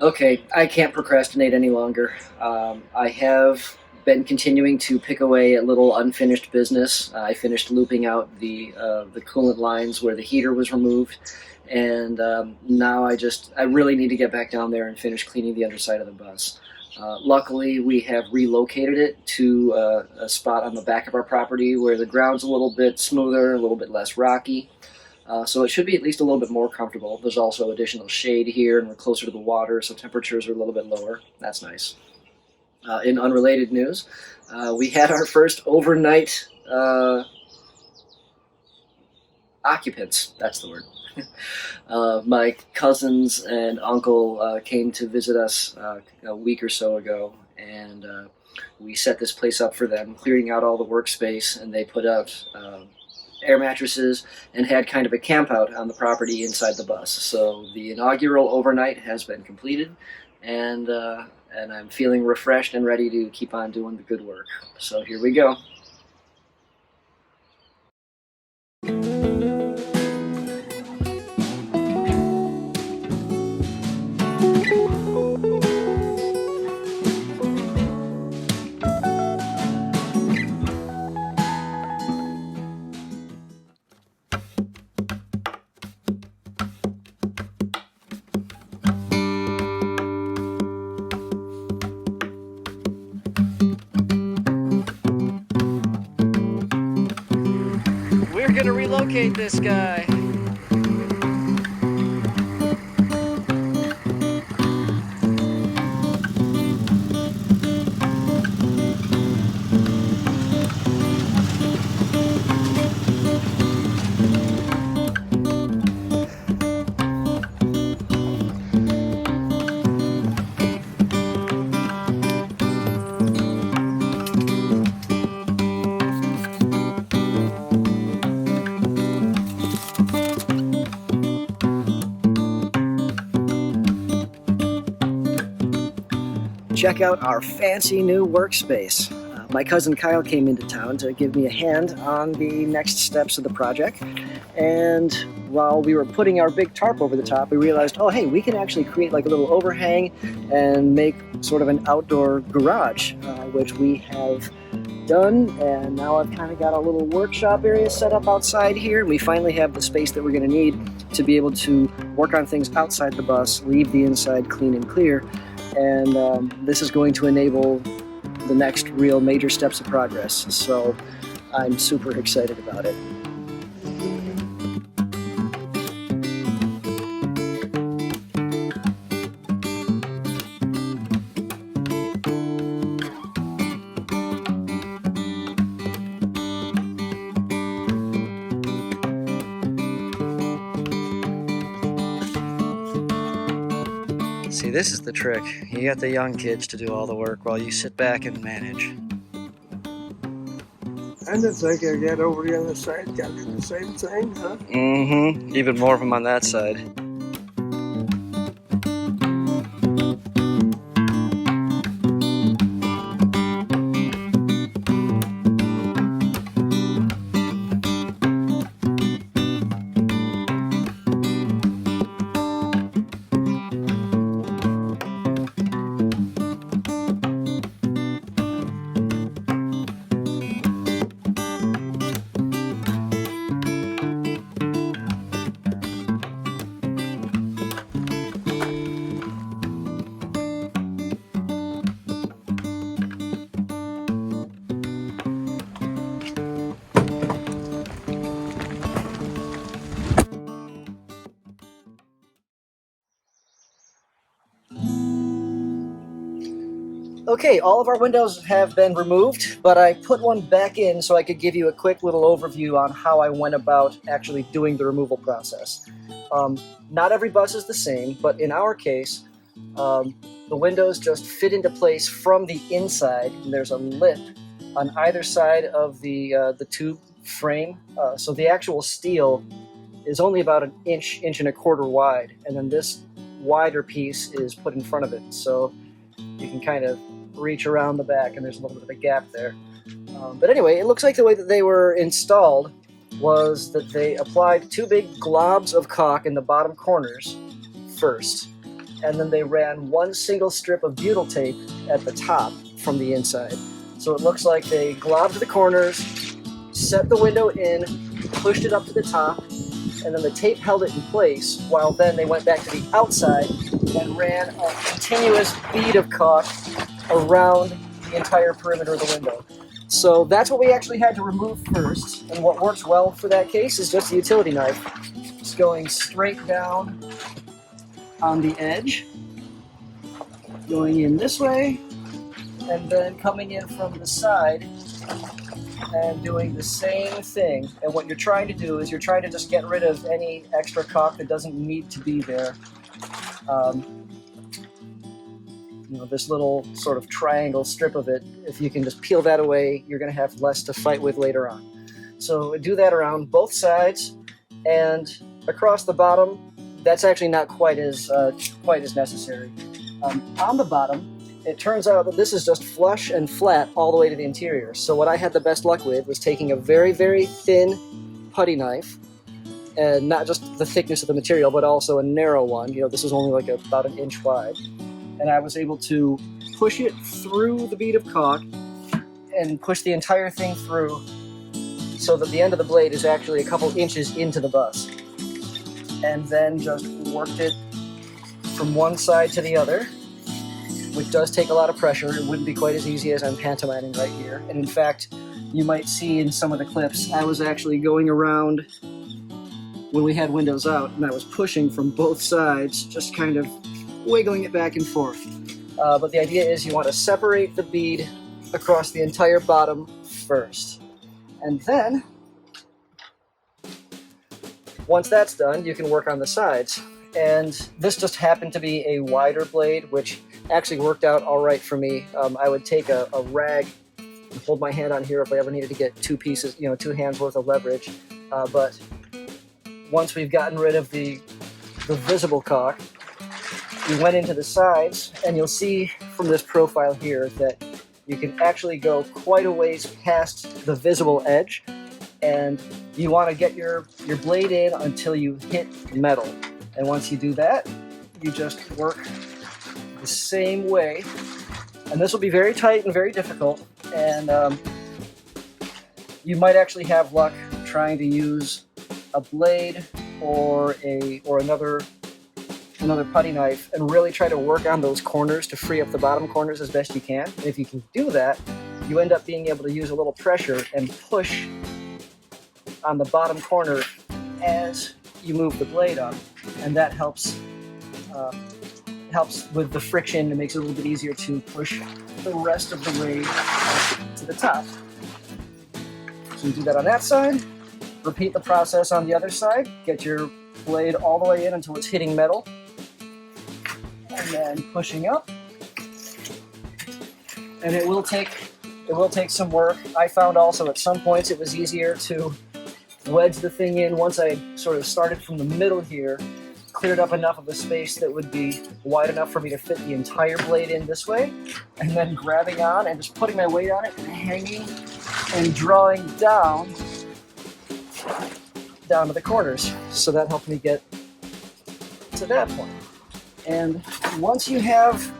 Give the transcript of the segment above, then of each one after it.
Okay, I can't procrastinate any longer. I have been continuing to pick away at little unfinished business. I finished looping out the coolant lines where the heater was removed, and now I really need to get back down there and finish cleaning the underside of the bus. Luckily, we have relocated it to a spot on the back of our property where the ground's a little bit smoother, a little bit less rocky. So it should be at least a little bit more comfortable. There's also additional shade here, and we're closer to the water, so temperatures are a little bit lower. That's nice. In unrelated news, we had our first overnight occupants. That's the word. My cousins and uncle came to visit us a week or so ago, and we set this place up for them, clearing out all the workspace, and they put out air mattresses and had kind of a camp out on the property inside the bus. So the inaugural overnight has been completed, and I'm feeling refreshed and ready to keep on doing the good work. So here we go. We're gonna relocate this guy. Check out our fancy new workspace. My cousin Kyle came into town to give me a hand on the next steps of the project, and while we were putting our big tarp over the top, we realized, oh hey, we can actually create like a little overhang and make sort of an outdoor garage, which we have done, and now I've kind of got a little workshop area set up outside here, and we finally have the space that we're going to need to be able to work on things outside the bus, leave the inside clean and clear. And this is going to enable the next real major steps of progress. So I'm super excited about it. See, this is the trick. You get the young kids to do all the work while you sit back and manage. And it's like I get over the other side, gotta do the same thing, huh? Mm-hmm. Even more of them on that side. Okay, all of our windows have been removed, but I put one back in so I could give you a quick little overview on how I went about actually doing the removal process. Not every bus is the same, but in our case, the windows just fit into place from the inside, and there's a lip on either side of the tube frame, so the actual steel is only about an inch and a quarter wide, and then this wider piece is put in front of it, so you can kind of reach around the back, and there's a little bit of a gap there. But anyway, it looks like the way that they were installed was that they applied two big globs of caulk in the bottom corners first, and then they ran one single strip of butyl tape at the top from the inside. So it looks like they globbed the corners, set the window in, pushed it up to the top, and then the tape held it in place, while then they went back to the outside and ran a continuous bead of caulk around the entire perimeter of the window. So that's what we actually had to remove first, and what works well for that case is just a utility knife. Just going straight down on the edge, going in this way, and then coming in from the side and doing the same thing. And what you're trying to do is you're trying to just get rid of any extra caulk that doesn't need to be there. This little sort of triangle strip of it, if you can just peel that away, you're going to have less to fight with later on. So do that around both sides, and across the bottom, that's actually not quite as necessary. On the bottom, it turns out that this is just flush and flat all the way to the interior. So what I had the best luck with was taking a very, very thin putty knife, and not just the thickness of the material, but also a narrow one. This is only like about an inch wide. And I was able to push it through the bead of caulk and push the entire thing through so that the end of the blade is actually a couple inches into the bus. And then just worked it from one side to the other, which does take a lot of pressure. It wouldn't be quite as easy as I'm pantomiming right here. And in fact, you might see in some of the clips, I was actually going around when we had windows out, and I was pushing from both sides, just kind of wiggling it back and forth. But the idea is you want to separate the bead across the entire bottom first. And then, once that's done, you can work on the sides. And this just happened to be a wider blade, which actually worked out all right for me. I would take a rag and hold my hand on here if I ever needed to get two hands worth of leverage. But once we've gotten rid of the visible caulk, we went into the sides, and you'll see from this profile here that you can actually go quite a ways past the visible edge, and you want to get your blade in until you hit metal. And once you do that, you just work the same way, and this will be very tight and very difficult, and you might actually have luck trying to use a blade or another putty knife and really try to work on those corners to free up the bottom corners as best you can. And if you can do that, you end up being able to use a little pressure and push on the bottom corner as you move the blade up, and that helps with the friction. It makes it a little bit easier to push the rest of the way to the top. So you do that on that side, repeat the process on the other side, get your blade all the way in until it's hitting metal, and then pushing up. And it will take some work. I found also at some points it was easier to wedge the thing in once I sort of started from the middle here, cleared up enough of a space that would be wide enough for me to fit the entire blade in this way, and then grabbing on and just putting my weight on it and hanging and drawing down to the corners. So that helped me get to that point. And once you have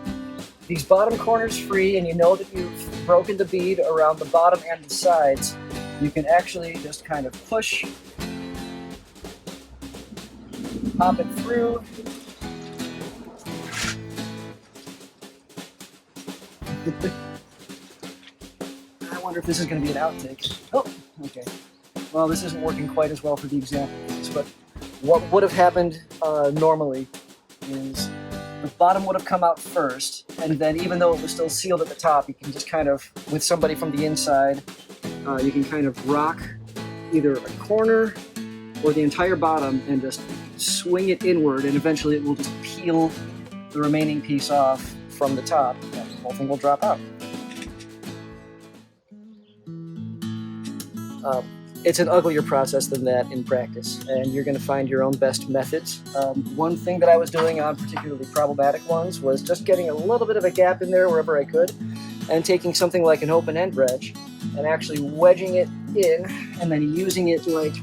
these bottom corners free and you know that you've broken the bead around the bottom and the sides, you can actually just kind of push, pop it through, I wonder if this is going to be an outtake. Oh, okay. Well, this isn't working quite as well for the example, but what would have happened normally is the bottom would have come out first, and then even though it was still sealed at the top, you can just kind of, with somebody from the inside, you can kind of rock either a corner or the entire bottom and just swing it inward, and eventually it will just peel the remaining piece off from the top, and the whole thing will drop out. It's an uglier process than that in practice, and you're going to find your own best methods. One thing that I was doing on particularly problematic ones was just getting a little bit of a gap in there wherever I could, and taking something like an open-end wedge and actually wedging it in, and then using it like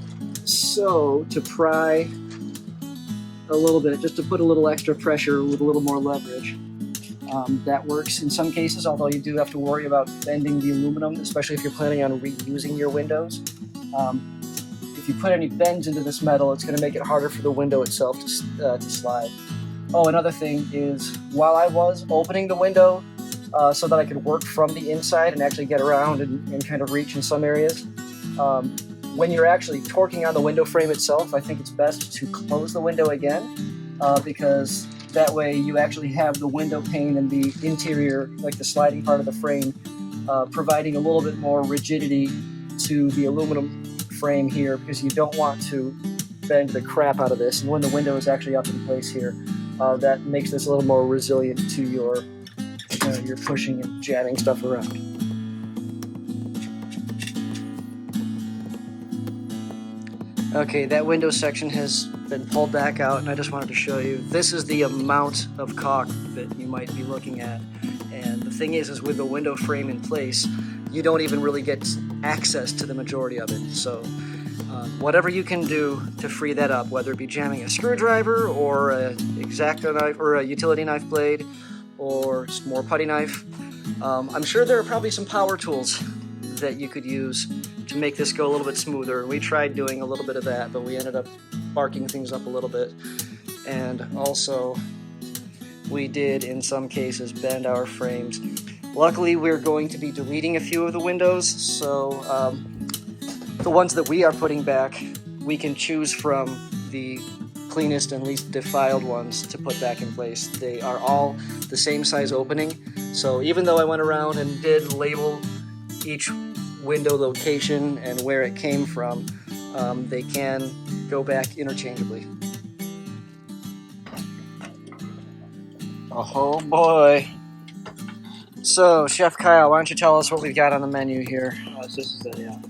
so to pry a little bit, just to put a little extra pressure with a little more leverage. That works in some cases, although you do have to worry about bending the aluminum, especially if you're planning on reusing your windows. If you put any bends into this metal, it's going to make it harder for the window itself to slide. Oh, another thing is, while I was opening the window so that I could work from the inside and actually get around and kind of reach in some areas, when you're actually torquing on the window frame itself, I think it's best to close the window again, because that way you actually have the window pane and the interior, like the sliding part of the frame, providing a little bit more rigidity to the aluminum frame here, because you don't want to bend the crap out of this. And when the window is actually up in place here, that makes this a little more resilient to your pushing and jamming stuff around. Okay, that window section has been pulled back out, and I just wanted to show you. This is the amount of caulk that you might be looking at. And the thing is with the window frame in place, you don't even really get access to the majority of it. So whatever you can do to free that up, whether it be jamming a screwdriver or an X-Acto knife or a utility knife blade or some more putty knife, I'm sure there are probably some power tools that you could use to make this go a little bit smoother. We tried doing a little bit of that, but we ended up barking things up a little bit. And also, we did, in some cases, bend our frames. Luckily, we're going to be deleting a few of the windows, so the ones that we are putting back, we can choose from the cleanest and least defiled ones to put back in place. They are all the same size opening, so even though I went around and did label each window location and where it came from, they can go back interchangeably. Oh boy. So, Chef Kyle, why don't you tell us what we've got on the menu here? So this is a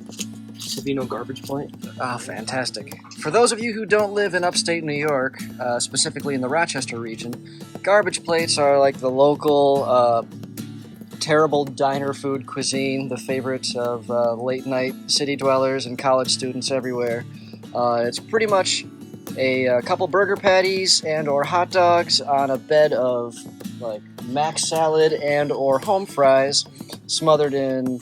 Savino garbage plate. Ah, fantastic. For those of you who don't live in upstate New York, specifically in the Rochester region, garbage plates are like the local terrible diner food cuisine, the favorite of late-night city dwellers and college students everywhere. It's pretty much a couple burger patties and or hot dogs on a bed of like mac salad and or home fries, smothered in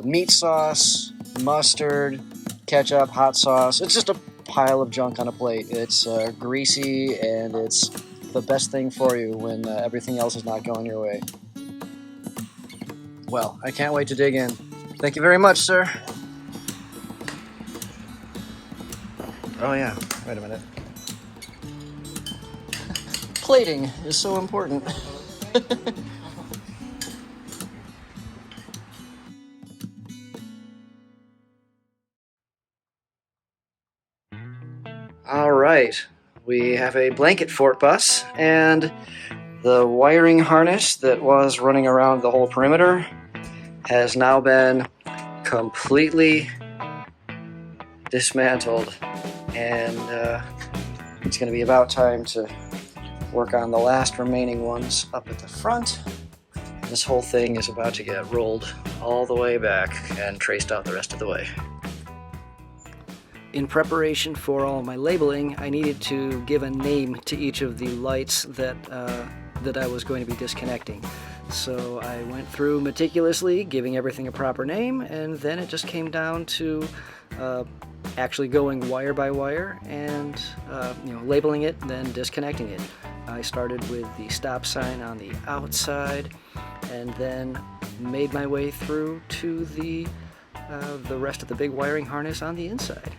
meat sauce, mustard, ketchup, hot sauce. It's just a pile of junk on a plate. It's greasy, and it's the best thing for you when everything else is not going your way. Well, I can't wait to dig in. Thank you very much, sir. Oh yeah, wait a minute. Plating is so important. All right, we have a blanket fort bus, and the wiring harness that was running around the whole perimeter has now been completely dismantled, and it's going to be about time to work on the last remaining ones up at the front. This whole thing is about to get rolled all the way back and traced out the rest of the way. In preparation for all my labeling, I needed to give a name to each of the lights that I was going to be disconnecting. So I went through meticulously, giving everything a proper name, and then it just came down to actually going wire by wire and labeling it, then disconnecting it. I started with the stop sign on the outside, and then made my way through to the rest of the big wiring harness on the inside.